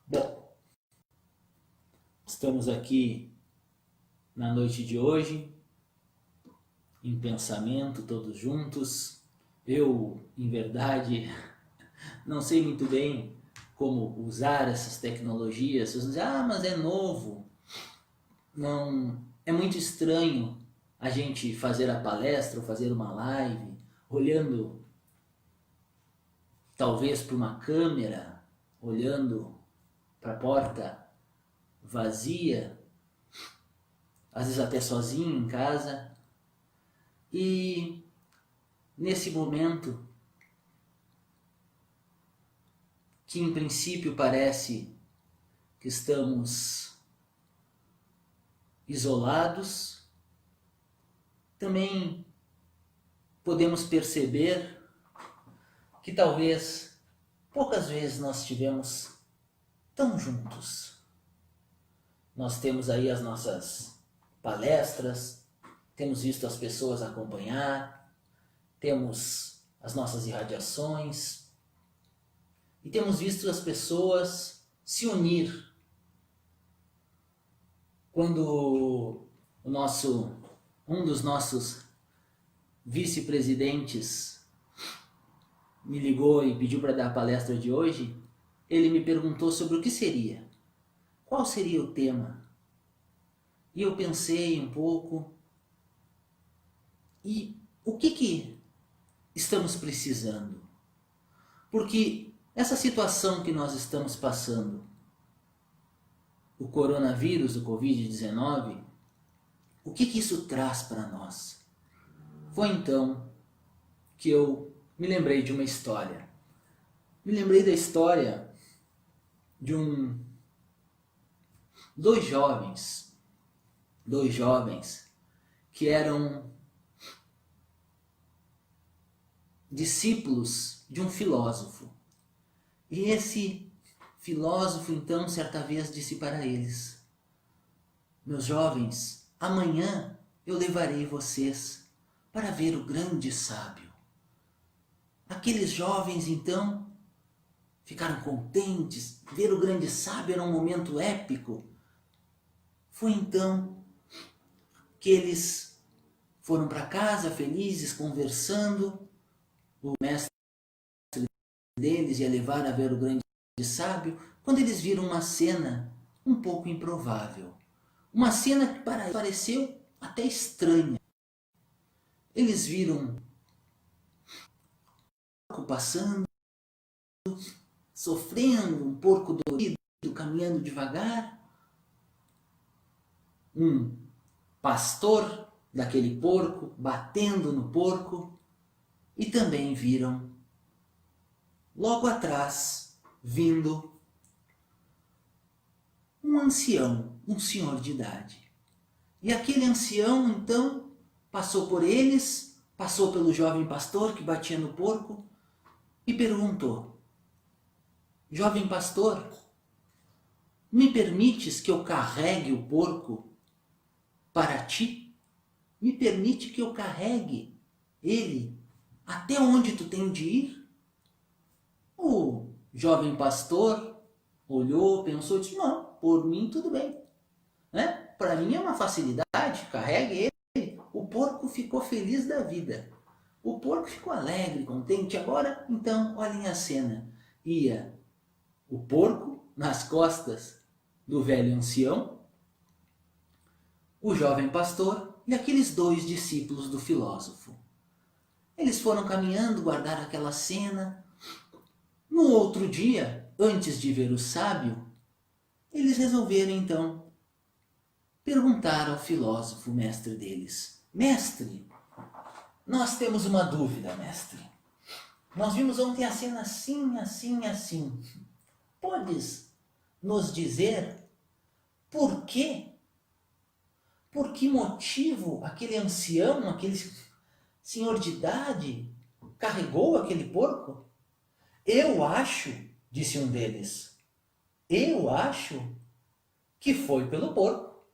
Bom, estamos aqui na noite de hoje, em pensamento, todos juntos. Eu, em verdade, não sei muito bem como usar essas tecnologias. Vocês dizem, mas é novo. Não, é muito estranho a gente fazer a palestra ou fazer uma live olhando talvez para uma câmera, olhando para a porta vazia, às vezes até sozinho em casa. E nesse momento, que em princípio parece que estamos isolados, também podemos perceber que talvez poucas vezes nós estivemos tão juntos. Nós temos aí as nossas palestras, temos visto as pessoas acompanhar, temos as nossas irradiações e temos visto as pessoas se unir. Quando um dos nossos vice-presidentes me ligou e pediu para dar a palestra de hoje, ele me perguntou sobre o que seria, qual seria o tema. E eu pensei um pouco, e o que estamos precisando? Porque essa situação que nós estamos passando, o coronavírus, o Covid-19, o que isso traz para nós? Foi então que eu me lembrei de uma história. Me lembrei da história de dois jovens que eram discípulos de um filósofo. E esse filósofo então certa vez disse para eles: meus jovens, amanhã eu levarei vocês para ver o grande sábio. Aqueles jovens então ficaram contentes, ver o grande sábio era um momento épico. Foi então que eles foram para casa felizes, conversando. O mestre deles ia levar a ver o grande sábio, quando eles viram uma cena um pouco improvável. Uma cena que pareceu até estranha. Eles viram um porco passando, sofrendo, um porco dolorido, caminhando devagar. Um pastor daquele porco batendo no porco. E também viram, logo atrás, vindo um ancião, um senhor de idade. E aquele ancião, então, passou por eles, passou pelo jovem pastor que batia no porco e perguntou: jovem pastor, me permites que eu carregue o porco para ti? Me permite que eu carregue ele até onde tu tem de ir? O jovem pastor olhou, pensou e disse: não, por mim tudo bem. Né? Para mim é uma facilidade, carregue ele. O porco ficou feliz da vida. O porco ficou alegre, contente. Agora, então, olhem a cena. Ia o porco nas costas do velho ancião, o jovem pastor e aqueles dois discípulos do filósofo. Eles foram caminhando, guardaram aquela cena. No outro dia, antes de ver o sábio, eles resolveram então perguntar ao filósofo, mestre deles: Mestre, nós temos uma dúvida, mestre. Nós vimos ontem a cena assim, assim, assim. Podes nos dizer por quê? Por que motivo aquele ancião, aquele senhor de idade, carregou aquele porco? Eu acho, disse um deles, eu acho que foi pelo porco.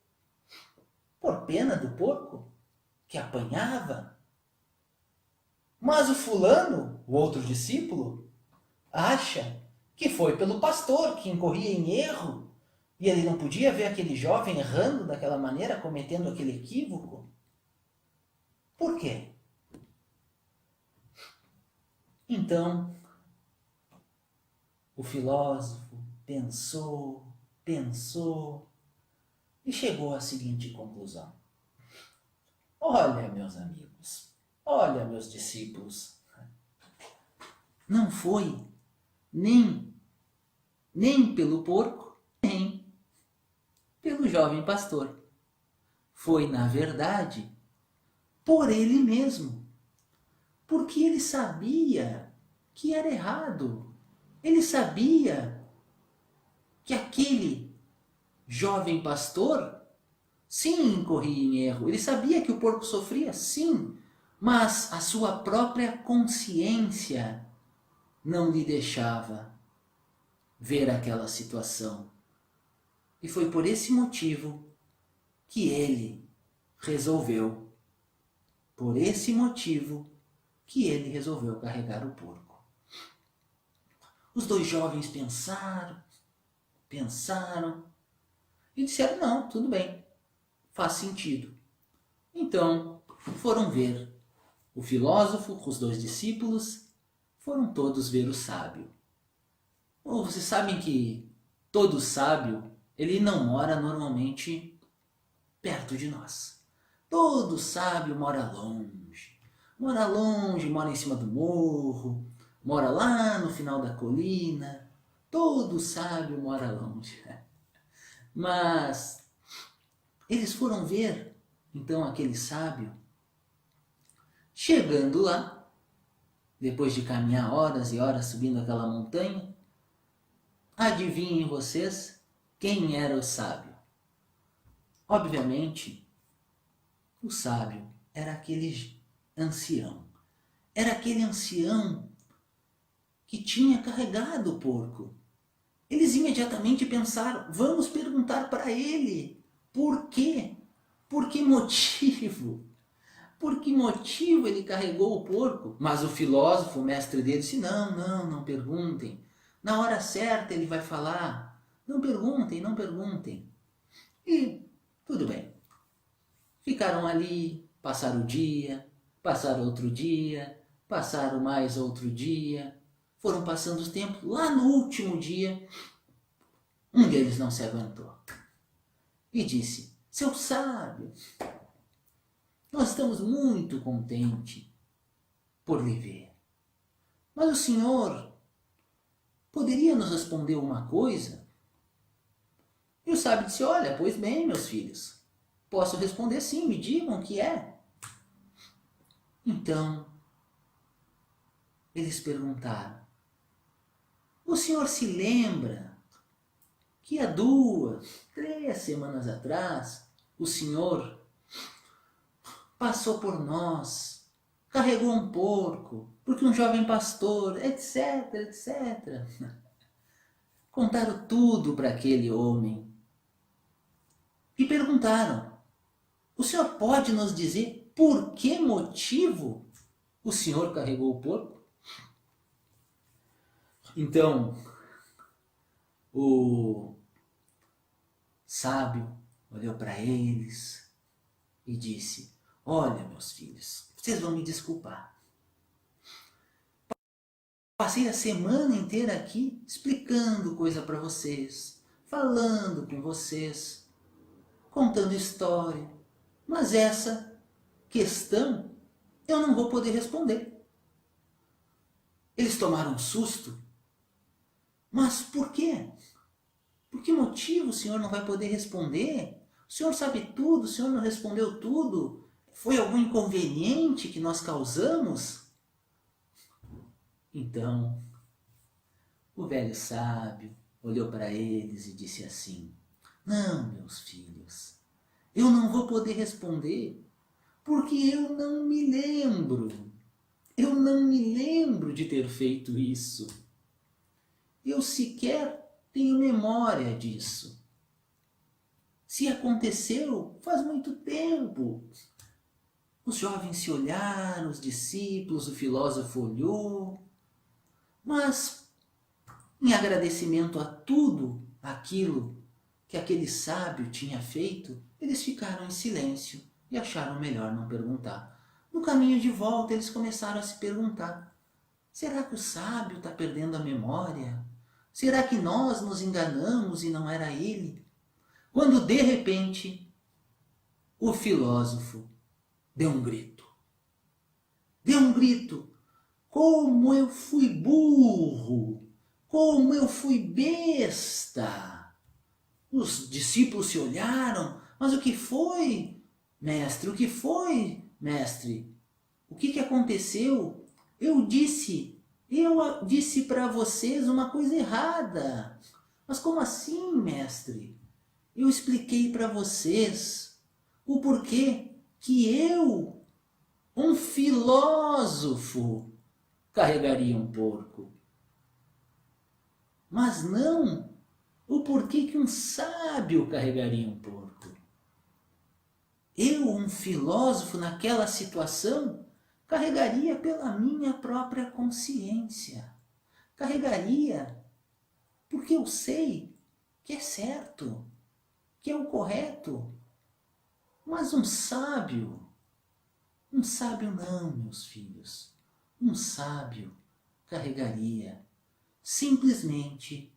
Por pena do porco, que apanhava. Mas o fulano, o outro discípulo, acha que foi pelo pastor, que incorria em erro, e ele não podia ver aquele jovem errando daquela maneira, cometendo aquele equívoco. Por quê? Então, o filósofo pensou e chegou à seguinte conclusão. Olha, meus amigos, olha, meus discípulos, não foi nem pelo porco, nem pelo jovem pastor. Foi, na verdade, por ele mesmo. Porque ele sabia que era errado. Ele sabia que aquele jovem pastor, sim, incorria em erro. Ele sabia que o porco sofria, sim, mas a sua própria consciência não lhe deixava ver aquela situação. E foi por esse motivo que ele resolveu. Por esse motivo que ele resolveu carregar o porco. Os dois jovens pensaram e disseram, não, tudo bem, faz sentido. Então foram ver o filósofo, os dois discípulos, foram todos ver o sábio. Vocês sabem que todo sábio, ele não mora normalmente perto de nós. Todo sábio mora longe. Mora em cima do morro, mora lá no final da colina. Todo sábio mora longe. Mas eles foram ver, então, aquele sábio. Chegando lá, depois de caminhar horas e horas subindo aquela montanha, adivinhem vocês quem era o sábio? Obviamente, o sábio era aquele ancião. Era aquele ancião que tinha carregado o porco. Eles imediatamente pensaram, vamos perguntar para ele por quê? Por que motivo? Por que motivo ele carregou o porco? Mas o filósofo, o mestre dele, disse, não perguntem. Na hora certa ele vai falar. Não perguntem. E tudo bem. Ficaram ali, passaram o dia, passaram outro dia, passaram mais outro dia. Foram passando os tempos. Lá no último dia, um deles não se aguentou. E disse, seu sábio, nós estamos muito contentes por lhe ver. Mas o senhor poderia nos responder uma coisa? E o sábio disse, olha, pois bem, meus filhos, posso responder sim, me digam o que é. Então, eles perguntaram, o senhor se lembra que há 2, 3 semanas atrás, o senhor passou por nós, carregou um porco, porque um jovem pastor, etc. Contaram tudo para aquele homem. E perguntaram, o senhor pode nos dizer por que motivo o senhor carregou o porco? Então, o sábio olhou para eles e disse, olha, meus filhos, vocês vão me desculpar. Passei a semana inteira aqui explicando coisa para vocês, falando com vocês, contando história. mas essa questão eu não vou poder responder. Eles tomaram um susto. Mas por quê? Por que motivo o senhor não vai poder responder? O senhor sabe tudo, o senhor não respondeu tudo. Foi algum inconveniente que nós causamos? Então, o velho sábio olhou para eles e disse assim: não, meus filhos, eu não vou poder responder, porque eu não me lembro. Eu não me lembro de ter feito isso. Eu sequer tenho memória disso. Se aconteceu, faz muito tempo. Os jovens se olharam, os discípulos, o filósofo olhou, mas em agradecimento a tudo aquilo que aquele sábio tinha feito, eles ficaram em silêncio e acharam melhor não perguntar. No caminho de volta, eles começaram a se perguntar: será que o sábio está perdendo a memória? Será que nós nos enganamos e não era ele? Quando de repente o filósofo deu um grito. Deu um grito. Como eu fui burro! Como eu fui besta! Os discípulos se olharam. Mas o que foi, mestre? O que foi, mestre? O que aconteceu? Eu disse para vocês uma coisa errada. Mas como assim, mestre? Eu expliquei para vocês o porquê que eu, um filósofo, carregaria um porco. Mas não o porquê que um sábio carregaria um porco. Eu, um filósofo, naquela situação, carregaria pela minha própria consciência. Carregaria porque eu sei que é certo, que é o correto. Mas um sábio não, meus filhos. Um sábio carregaria simplesmente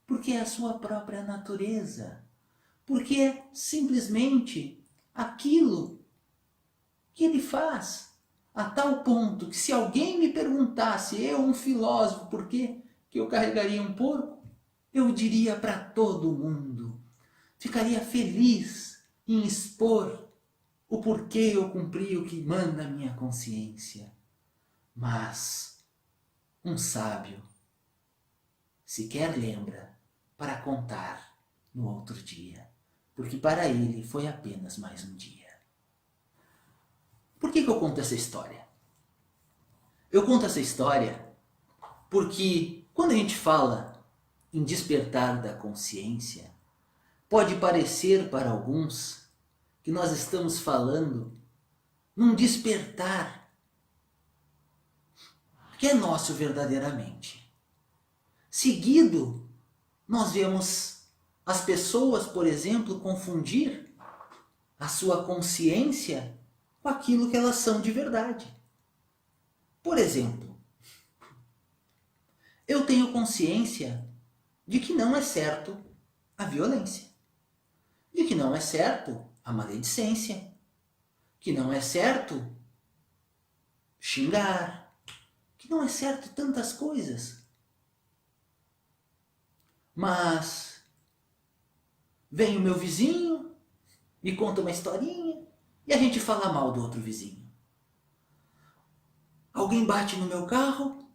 porque é a sua própria natureza. Porque é simplesmente aquilo que ele faz. A tal ponto que se alguém me perguntasse, eu, um filósofo, por que eu carregaria um porco, eu diria para todo mundo. Ficaria feliz em expor o porquê eu cumpri o que manda a minha consciência. Mas um sábio sequer lembra para contar no outro dia, porque para ele foi apenas mais um dia. Por que eu conto essa história? Eu conto essa história porque quando a gente fala em despertar da consciência, pode parecer para alguns que nós estamos falando num despertar que é nosso verdadeiramente. Seguido, nós vemos as pessoas, por exemplo, confundir a sua consciência com aquilo que elas são de verdade. Por exemplo, eu tenho consciência de que não é certo a violência, de que não é certo a maledicência, que não é certo xingar, que não é certo tantas coisas. Mas vem o meu vizinho, me conta uma historinha e a gente fala mal do outro vizinho. Alguém bate no meu carro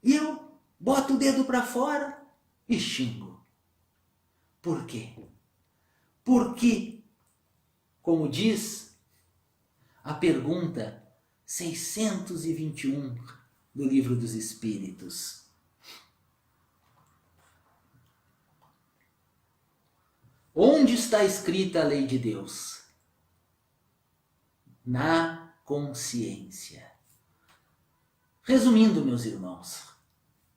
e eu boto o dedo para fora e xingo. Por quê? Porque, como diz a pergunta 621 do Livro dos Espíritos, onde está escrita a lei de Deus? Na consciência. Resumindo, meus irmãos,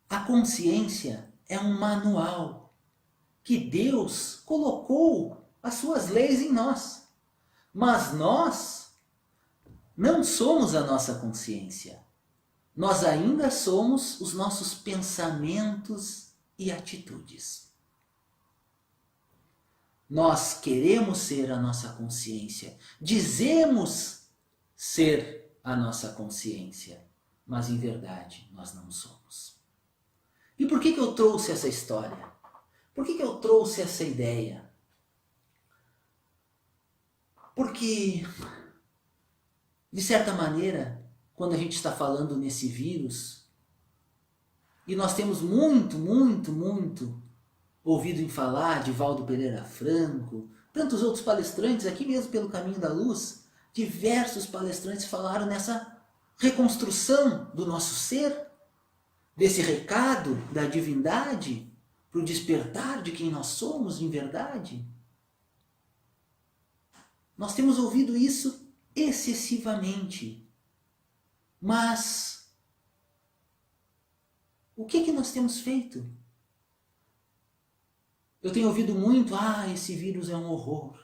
a consciência é um manual que Deus colocou as suas leis em nós. Mas nós não somos a nossa consciência. Nós ainda somos os nossos pensamentos e atitudes. Nós queremos ser a nossa consciência, dizemos ser a nossa consciência, mas em verdade nós não somos. E por que eu trouxe essa história? Por que eu trouxe essa ideia? Porque, de certa maneira, quando a gente está falando nesse vírus, e nós temos muito ouvido em falar de Valdo Pereira Franco, tantos outros palestrantes, aqui mesmo pelo Caminho da Luz, diversos palestrantes falaram nessa reconstrução do nosso ser, desse recado da divindade para o despertar de quem nós somos em verdade. Nós temos ouvido isso excessivamente. Mas o que nós temos feito? Eu tenho ouvido muito, esse vírus é um horror.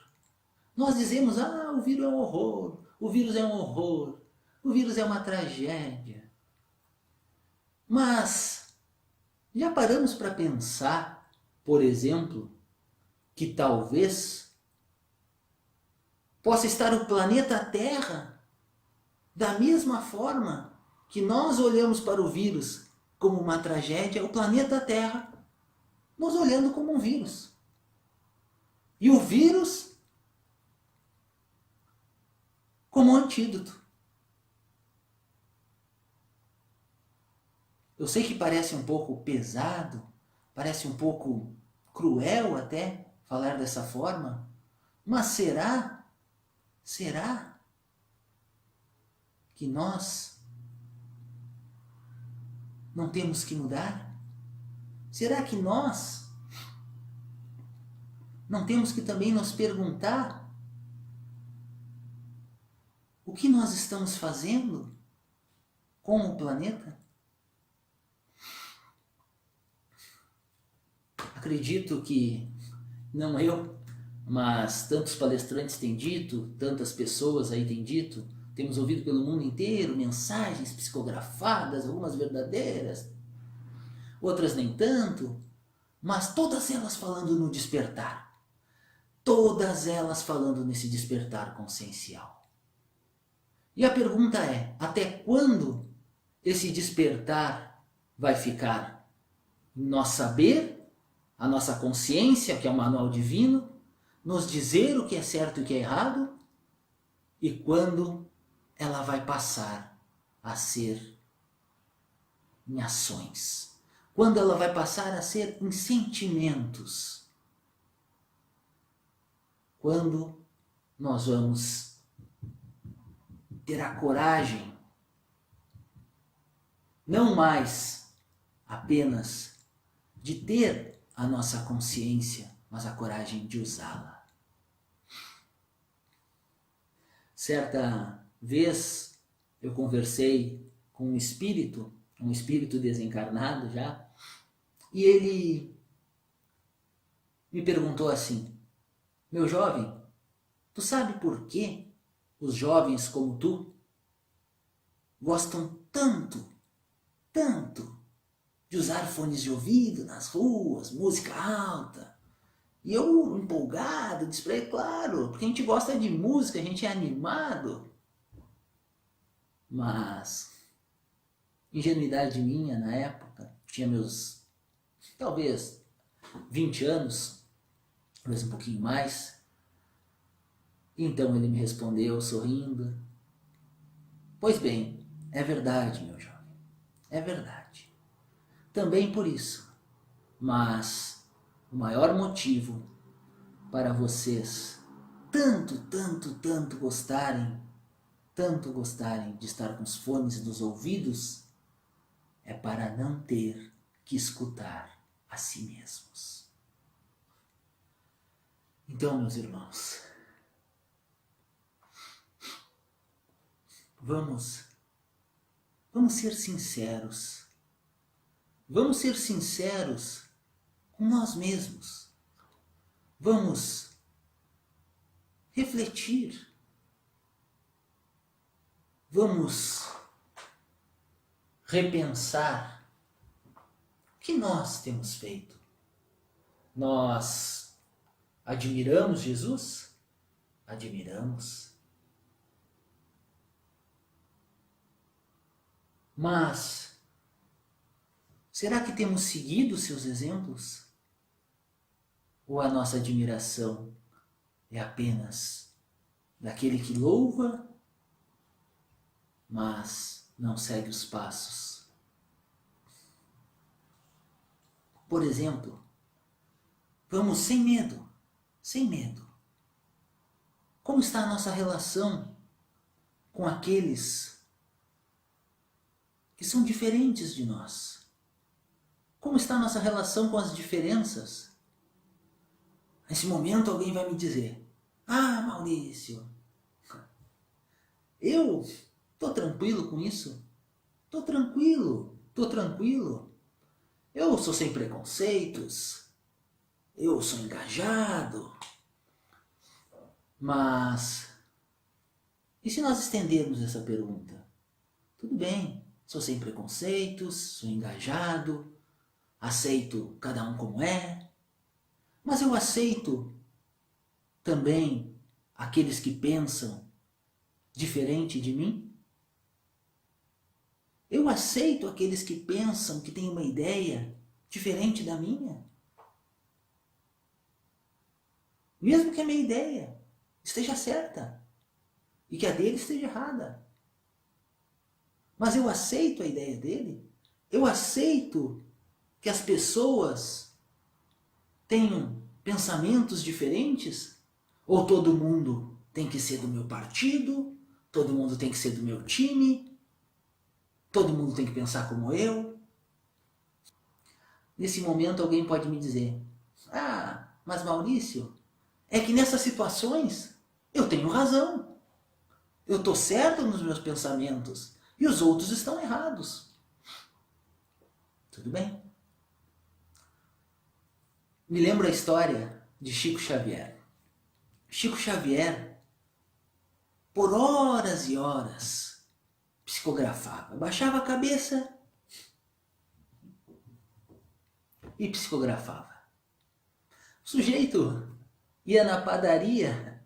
Nós dizemos, o vírus é um horror, o vírus é um horror, o vírus é uma tragédia. Mas já paramos para pensar, por exemplo, que talvez possa estar o planeta Terra da mesma forma que nós olhamos para o vírus como uma tragédia, o planeta Terra nos olhando como um vírus. E o vírus como um antídoto. Eu sei que parece um pouco pesado, parece um pouco cruel até falar dessa forma, mas será que nós não temos que mudar? Será que nós não temos que também nos perguntar o que nós estamos fazendo com o planeta? Acredito que não eu, mas tantos palestrantes têm dito, tantas pessoas aí têm dito, temos ouvido pelo mundo inteiro mensagens psicografadas, algumas verdadeiras, outras nem tanto, mas todas elas falando no despertar. Todas elas falando nesse despertar consciencial. E a pergunta é, até quando esse despertar vai ficar em nós saber, a nossa consciência, que é o manual divino, nos dizer o que é certo e o que é errado, e quando ela vai passar a ser em ações? Quando ela vai passar a ser em sentimentos? Quando nós vamos ter a coragem, não mais apenas de ter a nossa consciência, mas a coragem de usá-la. Certa vez eu conversei com um espírito desencarnado já, e ele me perguntou assim: meu jovem, tu sabe por que os jovens como tu gostam tanto de usar fones de ouvido nas ruas, música alta? E eu, empolgado, disse para ele, claro, porque a gente gosta de música, a gente é animado. Mas, ingenuidade minha na época, tinha meus, talvez, 20 anos, talvez um pouquinho mais. Então ele me respondeu, sorrindo: pois bem, é verdade, meu jovem, é verdade. Também por isso, mas o maior motivo para vocês tanto gostarem de estar com os fones nos ouvidos é para não ter que escutar a si mesmos. Então, meus irmãos, vamos ser sinceros. Vamos ser sinceros com nós mesmos. Vamos refletir. Vamos repensar o que nós temos feito. Nós Admiramos Jesus? Admiramos. Mas, será que temos seguido seus exemplos? Ou a nossa admiração é apenas daquele que louva, mas não segue os passos? Por exemplo, vamos sem medo, sem medo. Como está a nossa relação com aqueles que são diferentes de nós? Como está a nossa relação com as diferenças? Nesse momento alguém vai me dizer: ah, Maurício, eu estou tranquilo com isso. Estou tranquilo, estou tranquilo. Eu sou sem preconceitos. Eu sou engajado. Mas, e se nós estendermos essa pergunta? Tudo bem, sou sem preconceitos, sou engajado, aceito cada um como é, mas eu aceito também aqueles que pensam diferente de mim? Eu aceito aqueles que pensam, que têm uma ideia diferente da minha? Mesmo que a minha ideia esteja certa e que a dele esteja errada. Mas eu aceito a ideia dele? Eu aceito que as pessoas tenham pensamentos diferentes? Ou todo mundo tem que ser do meu partido? Todo mundo tem que ser do meu time? Todo mundo tem que pensar como eu? Nesse momento alguém pode me dizer: ah, mas Maurício, é que nessas situações eu tenho razão. Eu estou certo nos meus pensamentos e os outros estão errados. Tudo bem. Me lembro a história de Chico Xavier. Chico Xavier, por horas e horas, psicografava. Baixava a cabeça e psicografava. O sujeito ia na padaria,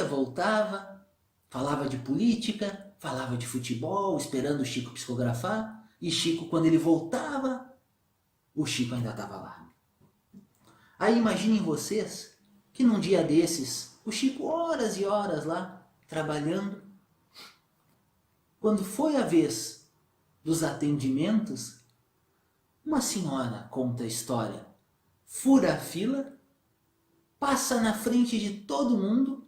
voltava, falava de política, falava de futebol, esperando o Chico psicografar. E Chico, quando ele voltava, o Chico ainda estava lá. Aí imaginem vocês que num dia desses, o Chico horas e horas lá, trabalhando. Quando foi a vez dos atendimentos, uma senhora conta a história, fura a fila, passa na frente de todo mundo,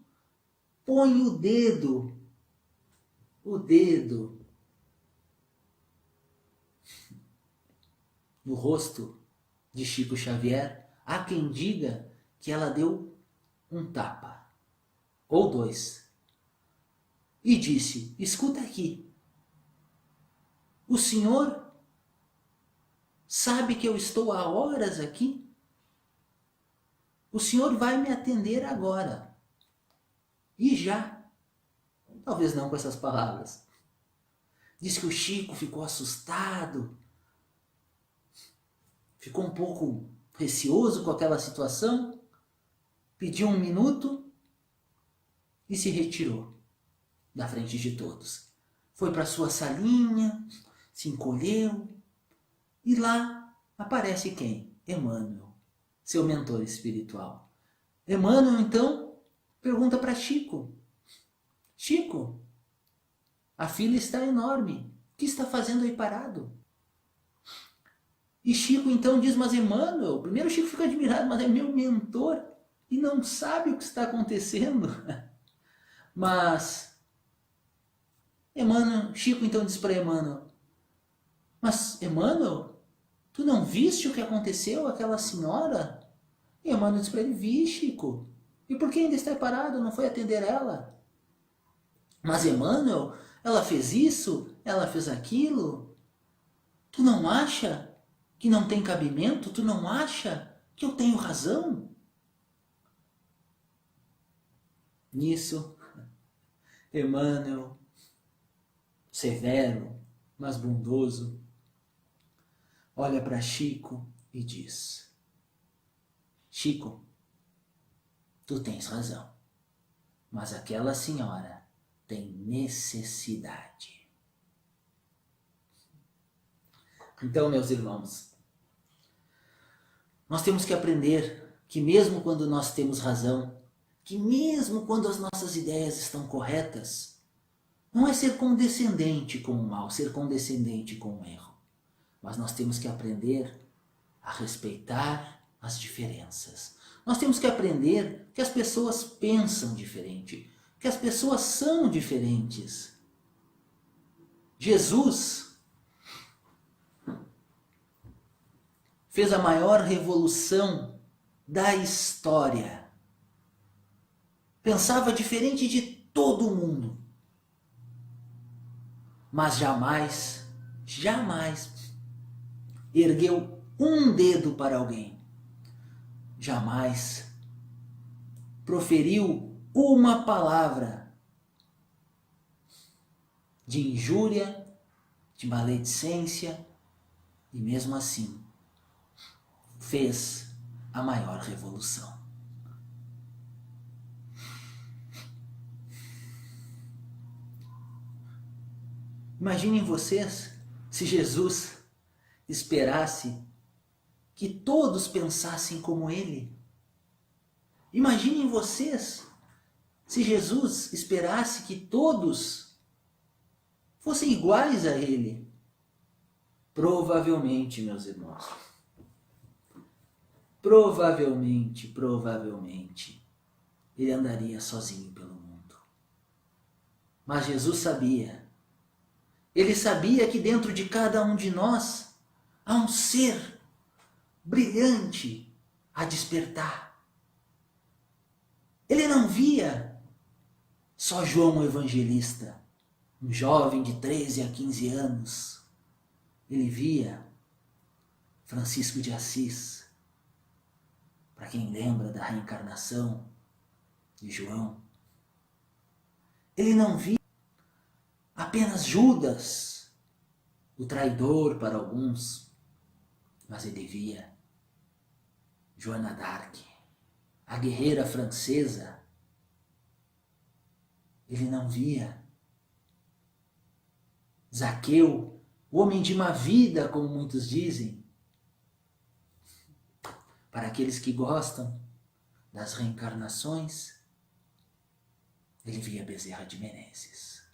põe o dedo no rosto de Chico Xavier. Há quem diga que ela deu um tapa, ou dois, e disse: escuta aqui, o senhor sabe que eu estou há horas aqui? O senhor vai me atender agora. E já. Talvez não com essas palavras. Diz que o Chico ficou assustado, ficou um pouco receoso com aquela situação, pediu um minuto e se retirou da frente de todos. Foi para sua salinha, se encolheu e lá aparece quem? Emmanuel, seu mentor espiritual. Emmanuel então pergunta para Chico: Chico, a fila está enorme, o que está fazendo aí parado? E Chico então diz: mas Emmanuel, primeiro Chico fica admirado, mas é meu mentor e não sabe o que está acontecendo. Mas Chico então diz para Emmanuel: mas Emmanuel, tu não viste o que aconteceu àquela senhora? E Emmanuel diz para ele: vi, Chico. E por que ainda está parado? Não foi atender ela? Mas Emmanuel, ela fez isso, ela fez aquilo. Tu não acha que não tem cabimento? Tu não acha que eu tenho razão? Nisso, Emmanuel, severo, mas bondoso, olha para Chico e diz: Chico, tu tens razão, mas aquela senhora tem necessidade. Então, meus irmãos, nós temos que aprender que mesmo quando nós temos razão, que mesmo quando as nossas ideias estão corretas, não é ser condescendente com o mal, ser condescendente com o erro. Mas nós temos que aprender a respeitar as diferenças. Nós temos que aprender que as pessoas pensam diferente, que as pessoas são diferentes. Jesus fez a maior revolução da história. Pensava diferente de todo mundo. Mas jamais ergueu um dedo para alguém. Jamais proferiu uma palavra de injúria, de maledicência, e mesmo assim fez a maior revolução. Imaginem vocês se Jesus esperasse que todos pensassem como ele. Imaginem vocês se Jesus esperasse que todos fossem iguais a ele. Provavelmente, meus irmãos, provavelmente, ele andaria sozinho pelo mundo. Mas Jesus sabia. Ele sabia que dentro de cada um de nós há um ser brilhante a despertar. Ele não via só João o Evangelista, um jovem de 13 a 15 anos. Ele via Francisco de Assis, para quem lembra da reencarnação de João. Ele não via apenas Judas, o traidor para alguns, mas ele via Joana d'Arc, a guerreira francesa. Ele não via Zaqueu, o homem de má vida, como muitos dizem. Para aqueles que gostam das reencarnações, ele via Bezerra de Menezes.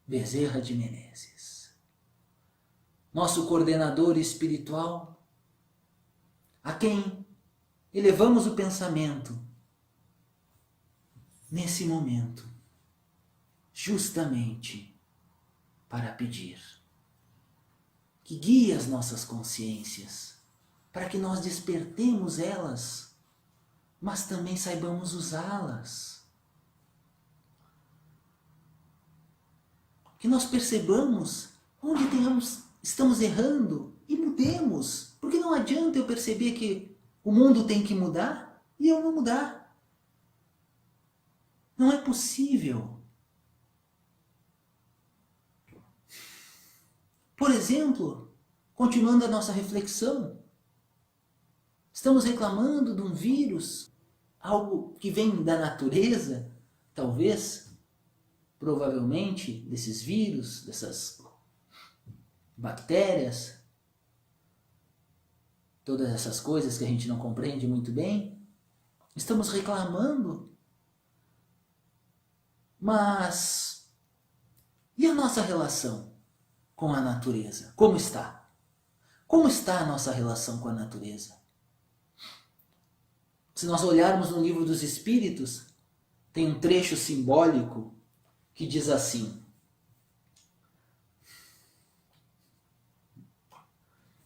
Bezerra de Menezes, nosso coordenador espiritual, a quem elevamos o pensamento nesse momento, justamente para pedir que guie as nossas consciências, para que nós despertemos elas, mas também saibamos usá-las. Que nós percebamos onde estamos errando e mudemos. Porque não adianta eu perceber que o mundo tem que mudar e eu não mudar. Não é possível. Por exemplo, continuando a nossa reflexão, estamos reclamando de um vírus, algo que vem da natureza, talvez, provavelmente, desses vírus, dessas bactérias, todas essas coisas que a gente não compreende muito bem. Estamos reclamando, mas e a nossa relação com a natureza? Como está? Como está a nossa relação com a natureza? Se nós olharmos no Livro dos Espíritos, tem um trecho simbólico que diz assim: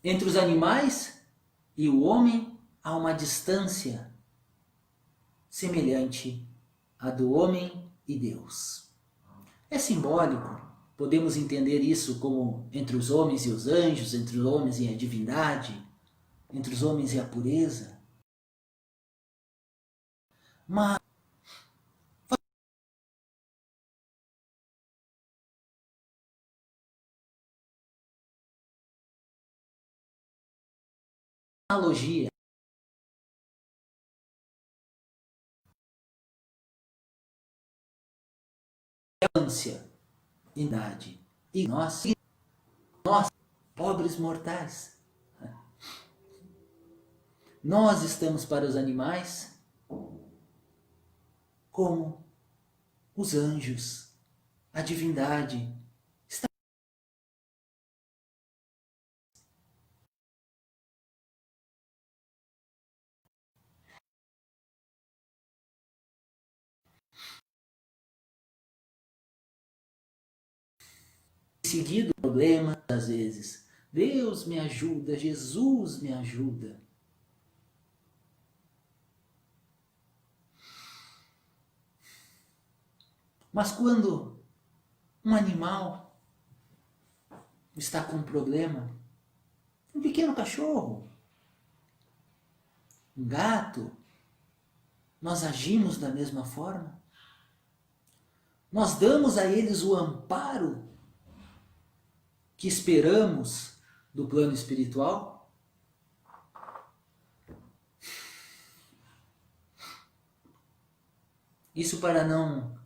entre os animais e o homem há uma distância semelhante à do homem e Deus. É simbólico, podemos entender isso como entre os homens e os anjos, entre os homens e a divindade, entre os homens e a pureza. Mas analogia ânsia, idade. E nós, pobres mortais, nós estamos para os animais como os anjos, a divindade. Seguido o problema, às vezes, Deus me ajuda, Jesus me ajuda. Mas quando um animal está com um problema, um pequeno cachorro, um gato, nós agimos da mesma forma? Nós damos a eles o amparo que esperamos do plano espiritual? Isso para não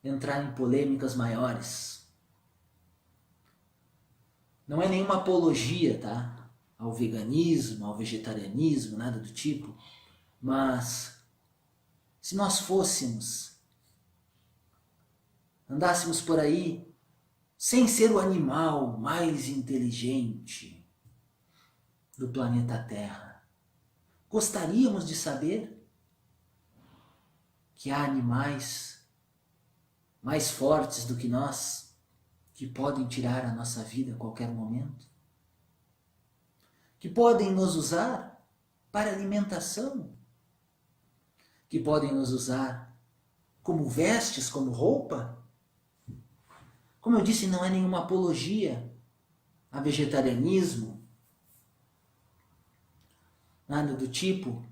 entrar em polêmicas maiores. Não é nenhuma apologia, tá? Ao veganismo, ao vegetarianismo, nada do tipo. Mas se nós andássemos por aí sem ser o animal mais inteligente do planeta Terra, gostaríamos de saber que há animais mais fortes do que nós que podem tirar a nossa vida a qualquer momento? Que podem nos usar para alimentação? Que podem nos usar como vestes, como roupa? Como eu disse, não é nenhuma apologia a vegetarianismo, nada do tipo,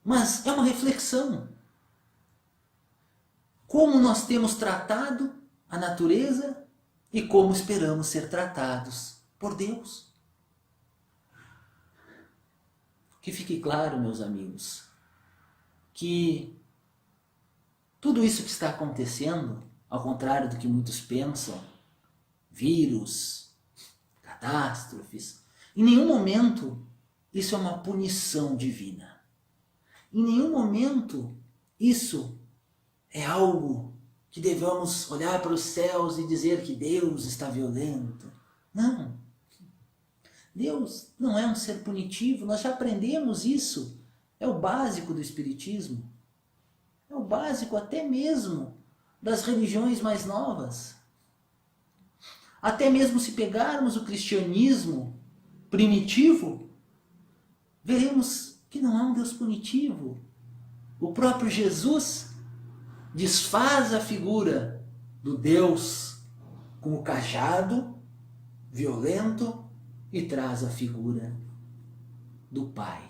mas é uma reflexão. Como nós temos tratado a natureza e como esperamos ser tratados por Deus. Que fique claro, meus amigos, que tudo isso que está acontecendo, ao contrário do que muitos pensam, vírus, catástrofes, em nenhum momento isso é uma punição divina. Em nenhum momento isso é algo que devemos olhar para os céus e dizer que Deus está violento. Não. Deus não é um ser punitivo, nós já aprendemos isso. É o básico do Espiritismo. É o básico até mesmo das religiões mais novas. Até mesmo se pegarmos o cristianismo primitivo, veremos que não há um Deus punitivo. O próprio Jesus desfaz a figura do Deus com o cajado violento e traz a figura do Pai,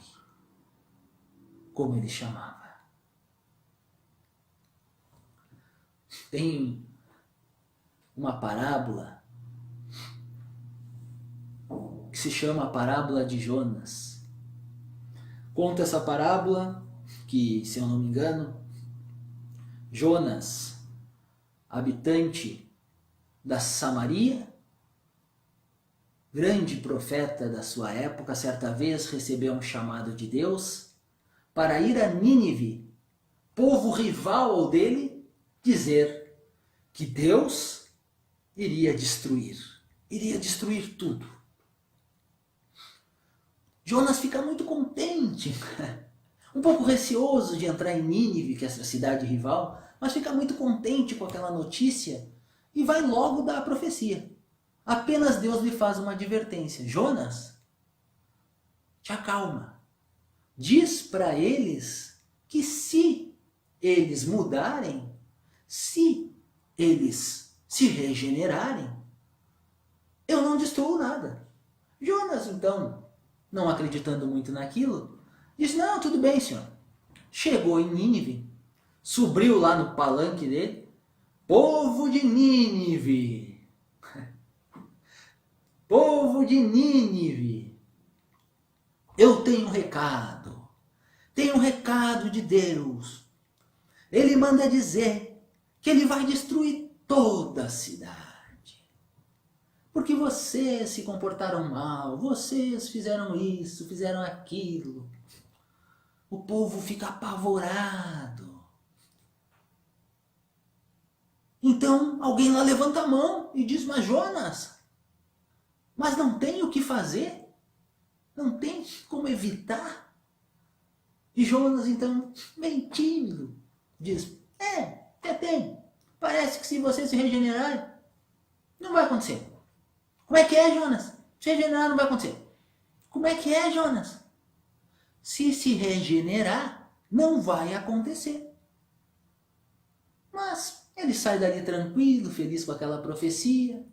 como ele chamava. Tem uma parábola que se chama a parábola de Jonas. Conta essa parábola que, se eu não me engano, Jonas, habitante da Samaria, grande profeta da sua época, certa vez recebeu um chamado de Deus para ir a Nínive, povo rival ao dele, dizer que Deus iria destruir tudo. Jonas fica muito contente, um pouco receoso de entrar em Nínive, que é essa cidade rival, mas fica muito contente com aquela notícia e vai logo dar a profecia. Apenas Deus lhe faz uma advertência. Jonas, te acalma. Diz para eles que se eles mudarem, se eles se regenerarem, eu não destruo nada. Jonas, então, não acreditando muito naquilo, diz, não, tudo bem, senhor. Chegou em Nínive, subiu lá no palanque dele, povo de Nínive, povo de Nínive, eu tenho um recado de Deus. Ele manda dizer que ele vai destruir toda a cidade. Porque vocês se comportaram mal, vocês fizeram isso, fizeram aquilo. O povo fica apavorado. Então alguém lá levanta a mão e diz, mas Jonas, mas não tem o que fazer? Não tem como evitar? E Jonas então, bem tímido, diz, até tem. Parece que se você se regenerar, não vai acontecer. Como é que é, Jonas? Se regenerar não vai acontecer. Como é que é, Jonas? Se regenerar, não vai acontecer. Mas ele sai dali tranquilo, feliz com aquela profecia.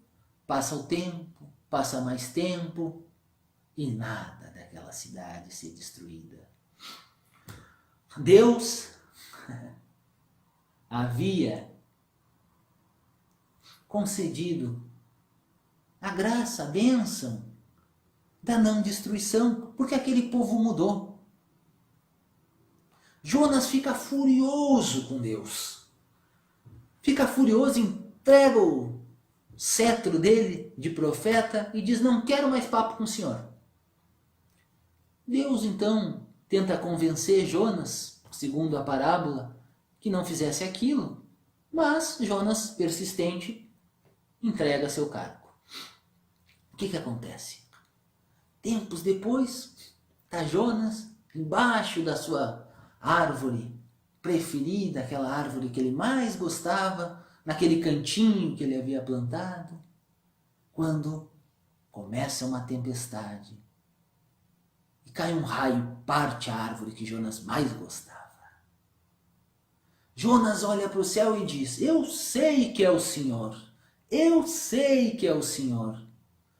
Passa o tempo, passa mais tempo e nada daquela cidade ser destruída. Deus havia concedido a graça, a bênção da não destruição, porque aquele povo mudou. Jonas fica furioso com Deus. Fica furioso, entrega o cetro dele de profeta e diz, não quero mais papo com o Senhor. Deus então tenta convencer Jonas, segundo a parábola, que não fizesse aquilo, mas Jonas, persistente, entrega seu cargo. O que acontece? Tempos depois, está Jonas embaixo da sua árvore preferida, aquela árvore que ele mais gostava, naquele cantinho que ele havia plantado, quando começa uma tempestade e cai um raio, parte a árvore que Jonas mais gostava. Jonas olha para o céu e diz, eu sei que é o Senhor, eu sei que é o Senhor.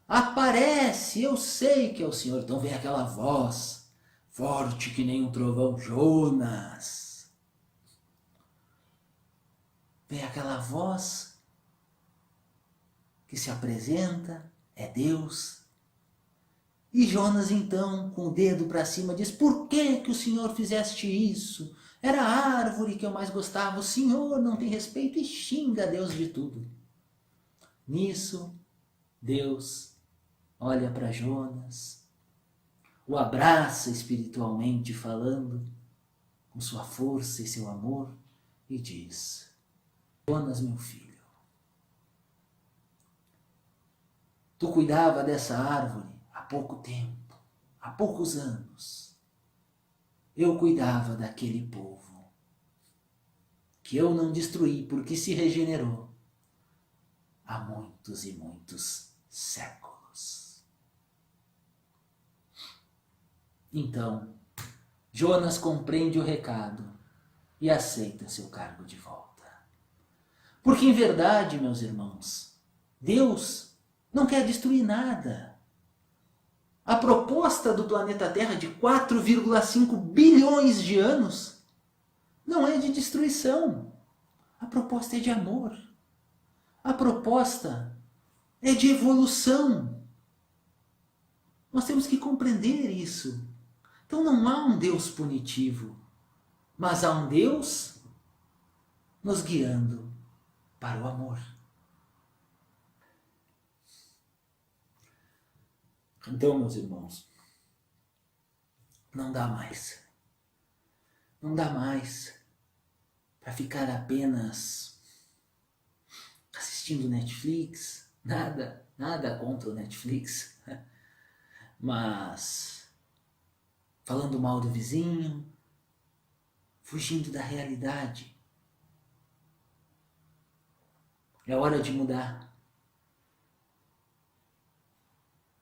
Aparece, eu sei que é o Senhor. Então vem aquela voz, forte que nem um trovão, Jonas. Vem aquela voz que se apresenta, é Deus. E Jonas então, com o dedo para cima, diz, por que o Senhor fizeste isso? Era a árvore que eu mais gostava, o Senhor não tem respeito e xinga Deus de tudo. Nisso, Deus olha para Jonas, o abraça espiritualmente falando, com sua força e seu amor, e diz, Jonas, meu filho, tu cuidava dessa árvore há pouco tempo, há poucos anos. Eu cuidava daquele povo, que eu não destruí porque se regenerou há muitos e muitos séculos. Então, Jonas compreende o recado e aceita seu cargo de volta. Porque em verdade, meus irmãos, Deus não quer destruir nada. A proposta do planeta Terra de 4,5 bilhões de anos não é de destruição. A proposta é de amor. A proposta é de evolução. Nós temos que compreender isso. Então não há um Deus punitivo, mas há um Deus nos guiando para o amor. Então, meus irmãos, não dá mais. Não dá mais para ficar apenas assistindo Netflix. Nada contra o Netflix. Mas falando mal do vizinho, fugindo da realidade. É hora de mudar.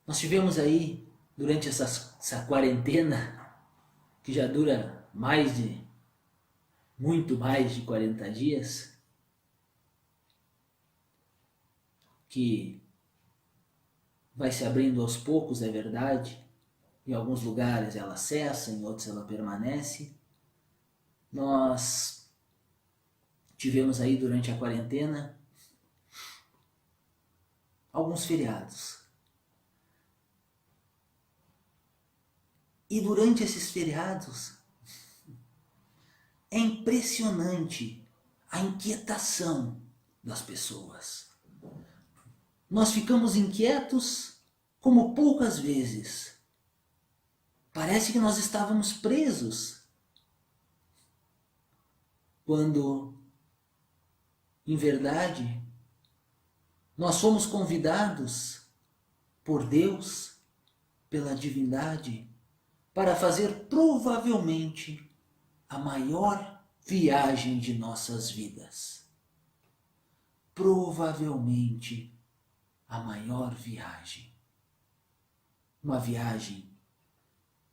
Nós tivemos aí, durante essa quarentena, que já dura muito mais de 40 dias, que vai se abrindo aos poucos, é verdade. Em alguns lugares ela cessa, em outros ela permanece. Nós tivemos aí durante a quarentena alguns feriados. E durante esses feriados é impressionante a inquietação das pessoas. Nós ficamos inquietos como poucas vezes. Parece que nós estávamos presos, quando, em verdade, nós fomos convidados por Deus, pela divindade, para fazer provavelmente a maior viagem de nossas vidas. Provavelmente a maior viagem. Uma viagem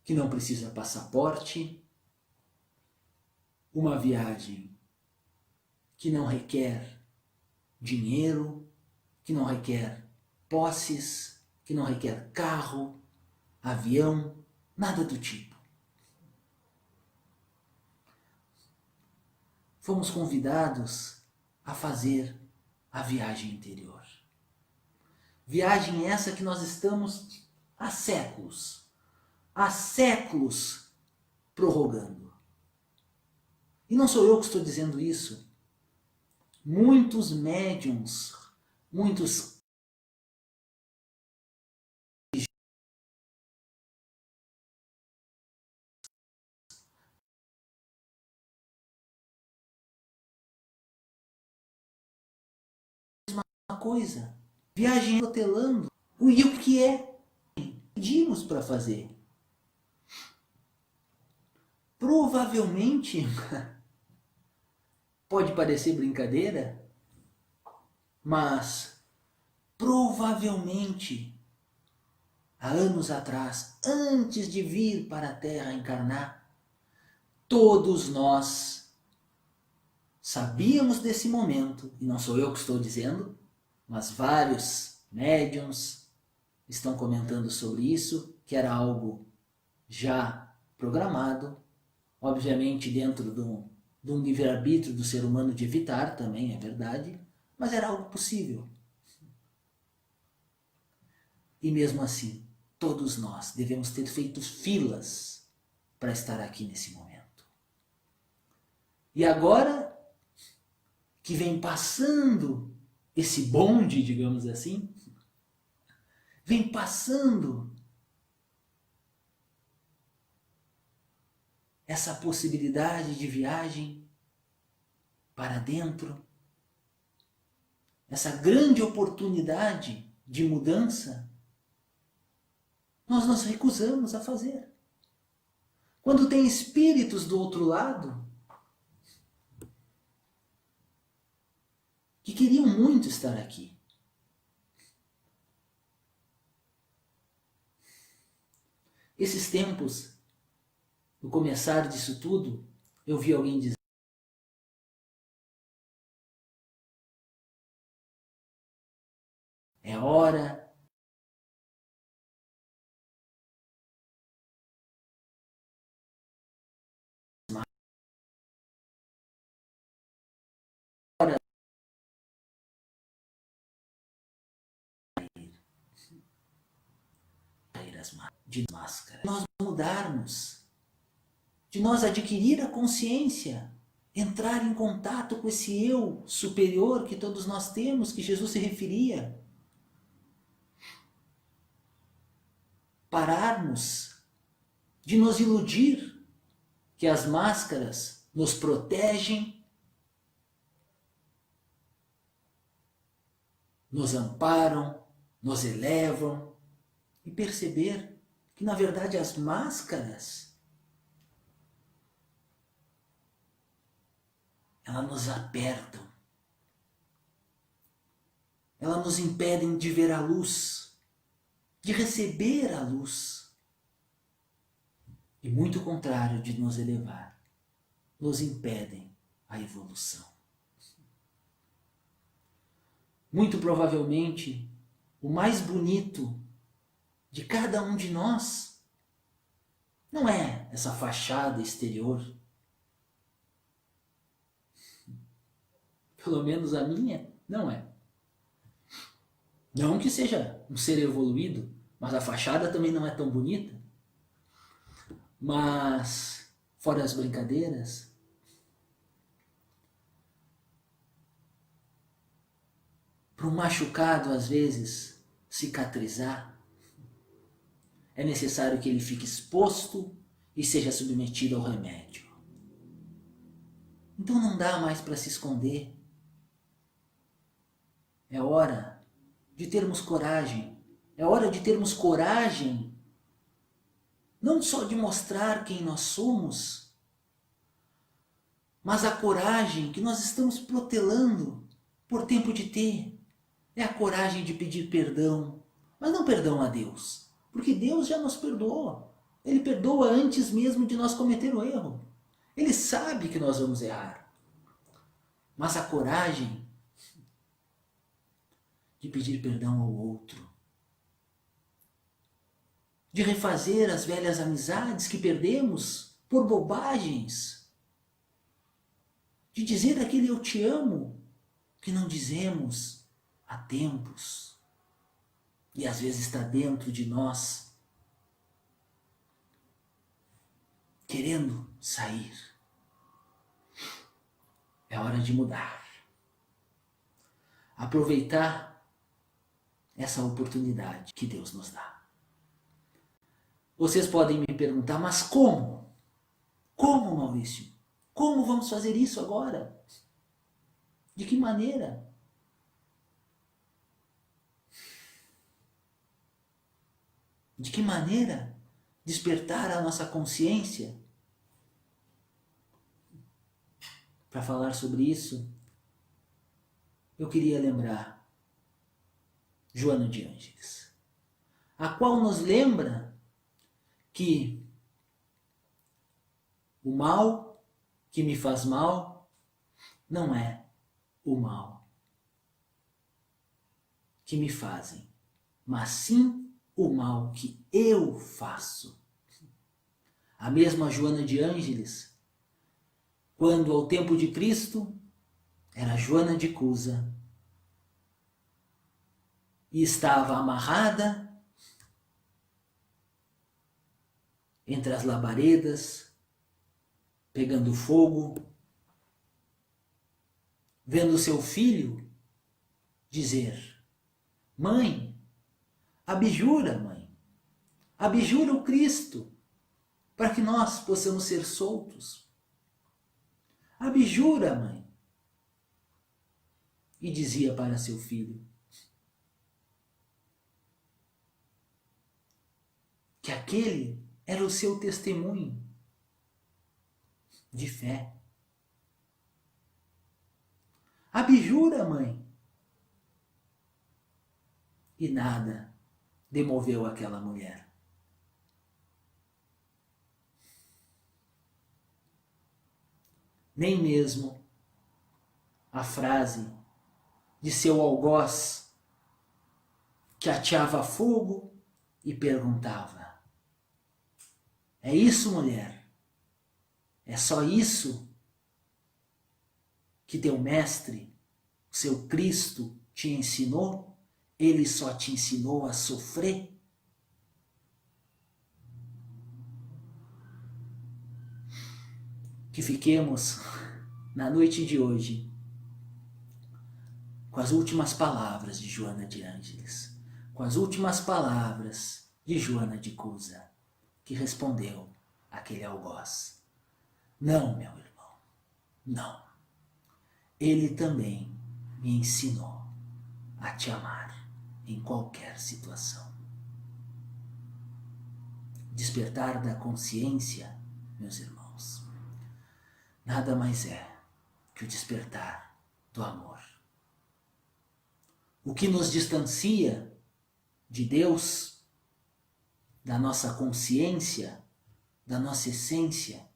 que não precisa passaporte, uma viagem que não requer dinheiro, que não requer posses, que não requer carro, avião, nada do tipo. Fomos convidados a fazer a viagem interior. Viagem essa que nós estamos há séculos prorrogando. E não sou eu que estou dizendo isso. Muitos médiuns, muitos uma coisa, viagem protelando, e o que é? Pedimos para fazer. Provavelmente, pode parecer brincadeira, mas provavelmente, há anos atrás, antes de vir para a Terra encarnar, todos nós sabíamos desse momento, e não sou eu que estou dizendo, mas vários médiuns estão comentando sobre isso, que era algo já programado, obviamente dentro de um livre-arbítrio do ser humano de evitar, também é verdade, mas era algo possível. E mesmo assim, todos nós devemos ter feito filas para estar aqui nesse momento. E agora que vem passando esse bonde, digamos assim, vem passando essa possibilidade de viagem para dentro, essa grande oportunidade de mudança, nós nos recusamos a fazer. Quando tem espíritos do outro lado que queriam muito estar aqui, esses tempos, no começar disso tudo, eu vi alguém dizer: é hora de máscara, de nós mudarmos, de nós adquirir a consciência, entrar em contato com esse eu superior que todos nós temos, que Jesus se referia. Pararmos de nos iludir que as máscaras nos protegem, nos amparam, nos elevam, e perceber que, na verdade, as máscaras, elas nos apertam, elas nos impedem de ver a luz, de receber a luz, e muito contrário de nos elevar, nos impedem a evolução. Muito provavelmente, o mais bonito de cada um de nós não é essa fachada exterior. Pelo menos a minha não é. Não que seja um ser evoluído, mas a fachada também não é tão bonita. Mas, fora as brincadeiras, para um machucado, às vezes, cicatrizar, é necessário que ele fique exposto e seja submetido ao remédio. Então não dá mais para se esconder. É hora de termos coragem. É hora de termos coragem, não só de mostrar quem nós somos, mas a coragem que nós estamos protelando por tempo de ter. É a coragem de pedir perdão, mas não perdão a Deus, porque Deus já nos perdoou. Ele perdoa antes mesmo de nós cometer o erro. Ele sabe que nós vamos errar. Mas a coragem de pedir perdão ao outro, de refazer as velhas amizades que perdemos por bobagens, de dizer aquele eu te amo que não dizemos há tempos e às vezes está dentro de nós, querendo sair. É hora de mudar. Aproveitar essa oportunidade que Deus nos dá. Vocês podem me perguntar, mas como? Como, Maurício? Como vamos fazer isso agora? De que maneira? De que maneira despertar a nossa consciência? Para falar sobre isso, eu queria lembrar Joana de Ângeles, a qual nos lembra que o mal que me faz mal não é o mal que me fazem, mas sim o mal que eu faço. A mesma Joana de Ângeles, quando ao tempo de Cristo era Joana de Cusa e estava amarrada entre as labaredas, pegando fogo, vendo seu filho dizer: mãe, abjura, mãe, abjura o Cristo, para que nós possamos ser soltos. Abjura, mãe. E dizia para seu filho que aquele era o seu testemunho de fé. Abjura, mãe. E nada demoveu aquela mulher. Nem mesmo a frase de seu algoz que ateava fogo e perguntava: é isso, mulher? É só isso que teu mestre, o seu Cristo, te ensinou? Ele só te ensinou a sofrer? Que fiquemos na noite de hoje com as últimas palavras de Joana de Ângeles, com as últimas palavras de Joana de Cusa, que respondeu àquele algoz: não, meu irmão, não. Ele também me ensinou a te amar em qualquer situação. Despertar da consciência, meus irmãos, nada mais é que o despertar do amor. O que nos distancia de Deus, da nossa consciência, da nossa essência,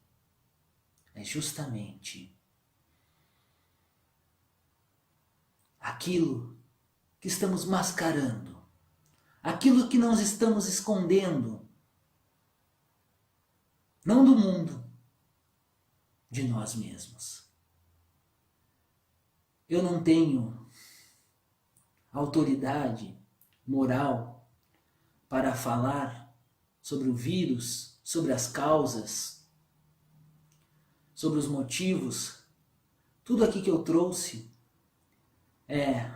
é justamente aquilo que estamos mascarando, aquilo que nós estamos escondendo, não do mundo, de nós mesmos. Eu não tenho autoridade moral para falar sobre o vírus, sobre as causas, sobre os motivos. Tudo aqui que eu trouxe é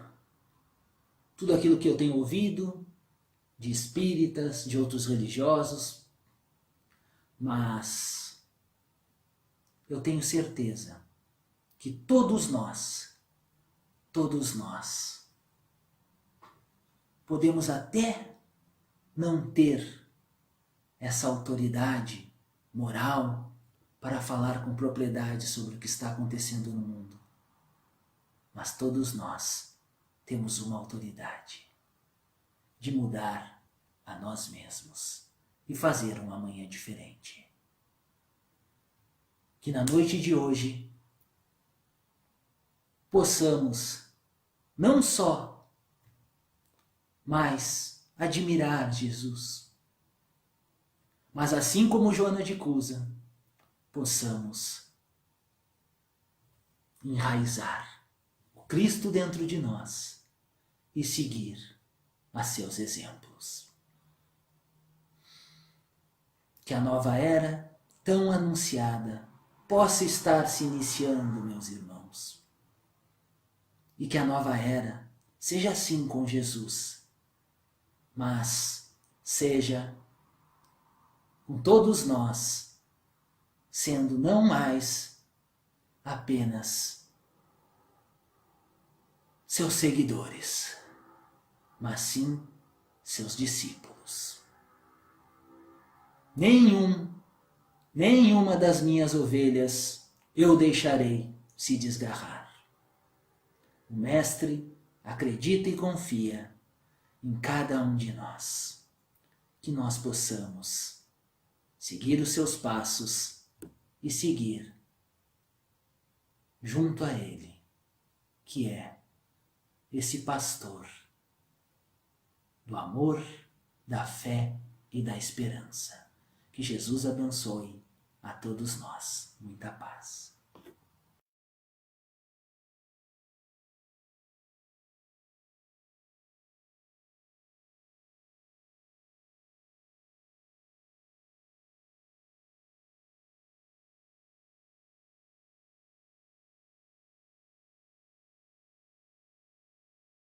tudo aquilo que eu tenho ouvido de espíritas, de outros religiosos, mas eu tenho certeza que todos nós, podemos até não ter essa autoridade moral para falar com propriedade sobre o que está acontecendo no mundo. Mas todos nós temos uma autoridade de mudar a nós mesmos e fazer um amanhã diferente. Que na noite de hoje possamos não só mais admirar Jesus, mas assim como Joana de Cusa, possamos enraizar o Cristo dentro de nós e seguir a seus exemplos. Que a nova era, tão anunciada, possa estar se iniciando, meus irmãos. E que a nova era seja assim com Jesus, mas seja com todos nós, sendo não mais apenas seus seguidores, mas sim seus discípulos. Nenhuma das minhas ovelhas eu deixarei se desgarrar. O Mestre acredita e confia em cada um de nós, que nós possamos seguir os seus passos e seguir junto a Ele, que é esse pastor do amor, da fé e da esperança. Que Jesus abençoe a todos nós. Muita paz.